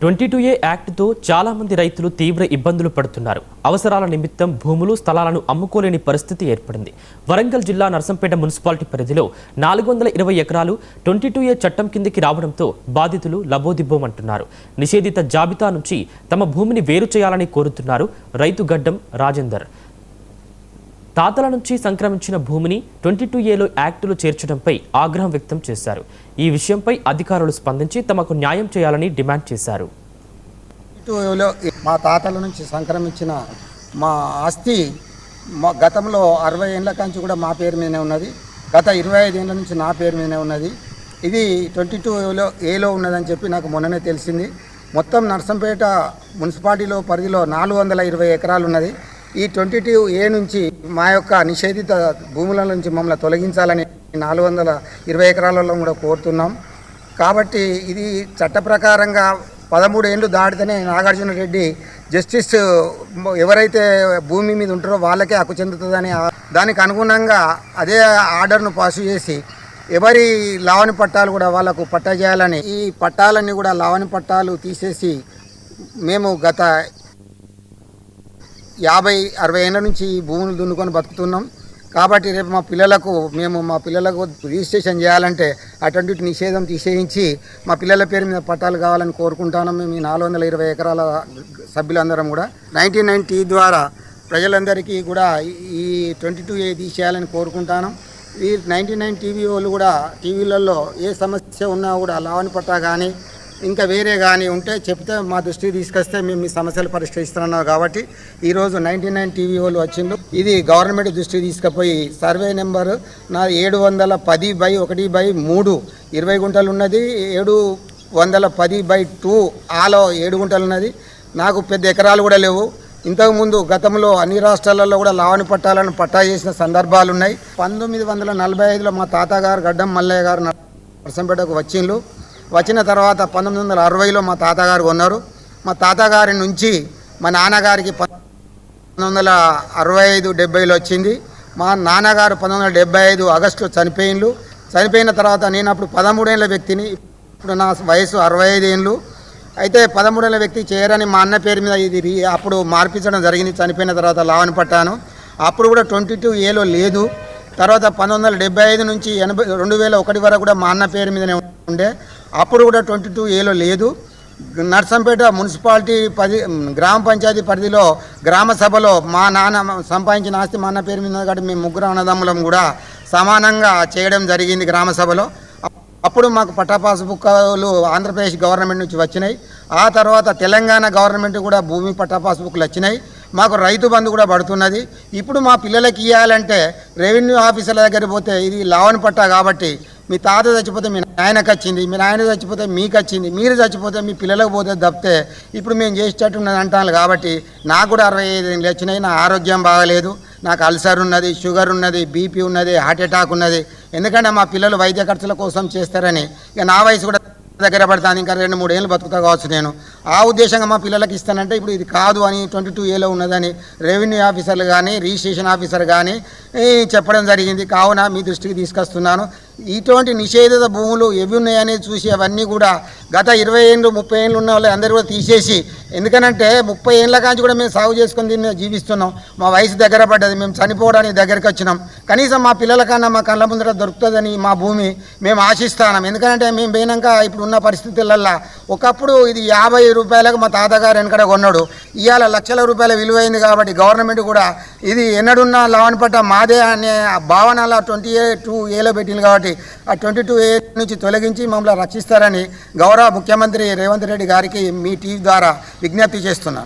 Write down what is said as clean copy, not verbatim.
22A యాక్ట్తో చాలా మంది రైతులు తీవ్ర ఇబ్బందులు పడుతున్నారు. అవసరాల నిమిత్తం భూములు, స్థలాలను అమ్ముకోలేని పరిస్థితి ఏర్పడింది. వరంగల్ జిల్లా నర్సంపేట మున్సిపాలిటీ పరిధిలో 420 ఎకరాలు 22A చట్టం కిందికి రావడంతో బాధితులు లబోదిబ్బోమంటున్నారు. నిషేధిత జాబితా నుంచి తమ భూమిని వేరు చేయాలని కోరుతున్నారు రైతు గడ్డం రాజేందర్. తాతల నుంచి సంక్రమించిన భూమిని 22Aలో యాక్టులో చేర్చడంపై ఆగ్రహం వ్యక్తం చేశారు. ఈ విషయంపై అధికారులు స్పందించి తమకు న్యాయం చేయాలని డిమాండ్ చేశారు. మా తాతల నుంచి సంక్రమించిన మా ఆస్తి గతంలో 60 ఏళ్ల నుంచి కూడా మా పేరు మీదనే ఉన్నది. గత 25 ఏళ్ల నుంచి నా పేరు మీదనే ఉన్నది. ఇది 22Aలో ఉన్నదని చెప్పి నాకు మొన్ననే తెలిసింది. మొత్తం నర్సంపేట మున్సిపాలిటీలో పరిధిలో 420 ఎకరాలు ఉన్నది. ఈ 22A నుంచి మా యొక్క నిషేధిత భూముల నుంచి మమ్మల్ని తొలగించాలని 420 ఎకరాలలో కూడా కోరుతున్నాం. కాబట్టి ఇది చట్ట ప్రకారంగా 13 ఏళ్ళు దాటితేనే నాగార్జున రెడ్డి జస్టిస్ ఎవరైతే భూమి మీద ఉంటారో వాళ్ళకే హక్కు చెందుతుందని దానికి అనుగుణంగా అదే ఆర్డర్ను పాస్ చేసి ఎవరి లావణి పట్టాలు కూడా వాళ్ళకు పట్టా చేయాలని, ఈ పట్టాలన్నీ కూడా లావణి పట్టాలు తీసేసి మేము గత 50-60 ఏళ్ళ నుంచి ఈ భూములు దున్నుకొని బతుకుతున్నాం. కాబట్టి రేపు మా పిల్లలకు రిజిస్ట్రేషన్ చేయాలంటే అటువంటి నిషేధం తీసేయించి మా పిల్లల పేరు మీద పట్టాలు కావాలని కోరుకుంటాను. మేము ఈ 420 ఎకరాల సభ్యులందరం కూడా 99T ద్వారా ప్రజలందరికీ కూడా ఈ 22A తీసేయాలని కోరుకుంటాను. ఈ 99 టీవీ వాళ్ళు కూడా టీవీలలో ఏ సమస్య ఉన్నా కూడా లావణి పట్టా కానీ ఇంకా వేరే కానీ ఉంటే చెప్తే మా దృష్టికి తీసుకొస్తే మేము మీ సమస్యలు పరిష్కరిస్తున్నాం. కాబట్టి ఈరోజు 99 టీవీ వాళ్ళు వచ్చిండు. ఇది గవర్నమెంట్ దృష్టికి తీసుకుపోయి సర్వే నెంబరు నా 710/1/3 20 గుంటలు ఉన్నది. 710/2 ఆలో 7 గుంటలు ఉన్నది. నాకు పెద్ద ఎకరాలు కూడా లేవు. ఇంతకుముందు గతంలో అన్ని రాష్ట్రాలలో కూడా లావణి పట్టాలను పట్టా చేసిన సందర్భాలు ఉన్నాయి. 1945లో మా తాతగారు గడ్డం మల్లయ్య గారు నర్సంపేటకు వచ్చిన తర్వాత 1960లో మా తాతగారు కొన్నారు. మా తాతగారి నుంచి మా నాన్నగారికి 1965-70లో వచ్చింది. మా నాన్నగారు 1975 ఆగస్టులో చనిపోయిన తర్వాత నేను అప్పుడు 13 ఏళ్ళ వ్యక్తిని. ఇప్పుడు నా వయసు 65 ఏళ్ళు. అయితే 13 ఏళ్ళ వ్యక్తి చేయరని మా అన్న పేరు మీద ఇది అప్పుడు మార్పించడం జరిగింది. చనిపోయిన తర్వాత లావణి పట్టాను. అప్పుడు కూడా 22Aలో లేదు. తర్వాత 1975 నుంచి 2001 వరకు కూడా మా అన్న పేరు మీదనే ఉండే. అప్పుడు కూడా 22Aలో లేదు. నర్సంపేట మున్సిపాలిటీ గ్రామ పంచాయతీ పరిధిలో గ్రామ సభలో మా నాన్న సంపాదించిన ఆస్తి మా అన్న పేరు మీద కాబట్టి మేము ముగ్గురు అన్నదమ్ములం కూడా సమానంగా చేయడం జరిగింది గ్రామ సభలో. అప్పుడు మాకు పట్టా పాస్బుక్లు ఆంధ్రప్రదేశ్ గవర్నమెంట్ నుంచి వచ్చినాయి. ఆ తర్వాత తెలంగాణ గవర్నమెంట్ కూడా భూమి పట్టా పాస్బుక్లు వచ్చినాయి. మాకు రైతు బంధు కూడా పడుతున్నది. ఇప్పుడు మా పిల్లలకి ఇవ్వాలంటే రెవెన్యూ ఆఫీసర్ల దగ్గర పోతే ఇది లావణి పట్టా కాబట్టి మీ తాత చచ్చిపోతే మీ నాయనకు వచ్చింది, మీ నాయన చచ్చిపోతే మీకు వచ్చింది, మీరు చచ్చిపోతే మీ పిల్లలకు పోతే తప్పితే ఇప్పుడు మేము చేసేటట్టున్నది అంటాను. కాబట్టి నాకు కూడా 65 ఏళ్ళు వచ్చినాయి. నా ఆరోగ్యం బాగలేదు. నాకు అల్సర్ ఉన్నది, షుగర్ ఉన్నది, బీపీ ఉన్నది, హార్ట్ అటాక్ ఉన్నది. ఎందుకంటే మా పిల్లలు వైద్య ఖర్చుల కోసం చేస్తారని ఇక నా వయసు కూడా దగ్గర పడతాను. ఇంకా 2-3 ఏళ్ళు బతుకుతా కావచ్చు నేను. ఆ ఉద్దేశంగా మా పిల్లలకి ఇస్తానంటే ఇప్పుడు ఇది కాదు అని 22Aలో ఉన్నదని రెవెన్యూ ఆఫీసర్లు కానీ రిజిస్ట్రేషన్ ఆఫీసర్ కానీ చెప్పడం జరిగింది. కావున మీ దృష్టికి తీసుకొస్తున్నాను. ఇటువంటి నిషేధిత భూములు ఎవి ఉన్నాయని చూసి అవన్నీ కూడా గత 20 ఏళ్ళు 30 ఏళ్ళు ఉన్న వాళ్ళు అందరూ కూడా తీసేసి, ఎందుకనంటే 30 ఏళ్ళ కాంచి కూడా మేము సాగు చేసుకుని దీన్ని జీవిస్తున్నాం. మా వయసు దగ్గర పడ్డది. మేము చనిపోవడానికి దగ్గరికి వచ్చినాం. కనీసం మా పిల్లలకన్నా మా కళ్ళ ముందర దొరుకుతుందని మా భూమి మేము ఆశిస్తున్నాం. ఎందుకంటే మేము పోయినాక ఇప్పుడు ఉన్న పరిస్థితులల్లో ఒకప్పుడు ఇది 50 రూపాయలకు మా తాతగారు వెనకడ కొన్నాడు. ఇవాళ లక్షల రూపాయల విలువైంది. కాబట్టి గవర్నమెంట్ కూడా ఇది ఎన్నడున్న లావణి పట్ట మాదే అనే భావనలో 22Aలో పెట్టింది. కాబట్టి ఆ 22A నుంచి తొలగించి మమ్మల్ని రక్షిస్తారని గౌరవ ముఖ్యమంత్రి రేవంత్ రెడ్డి గారికి మీ టీవీ ద్వారా విజ్ఞప్తి చేస్తున్నాను.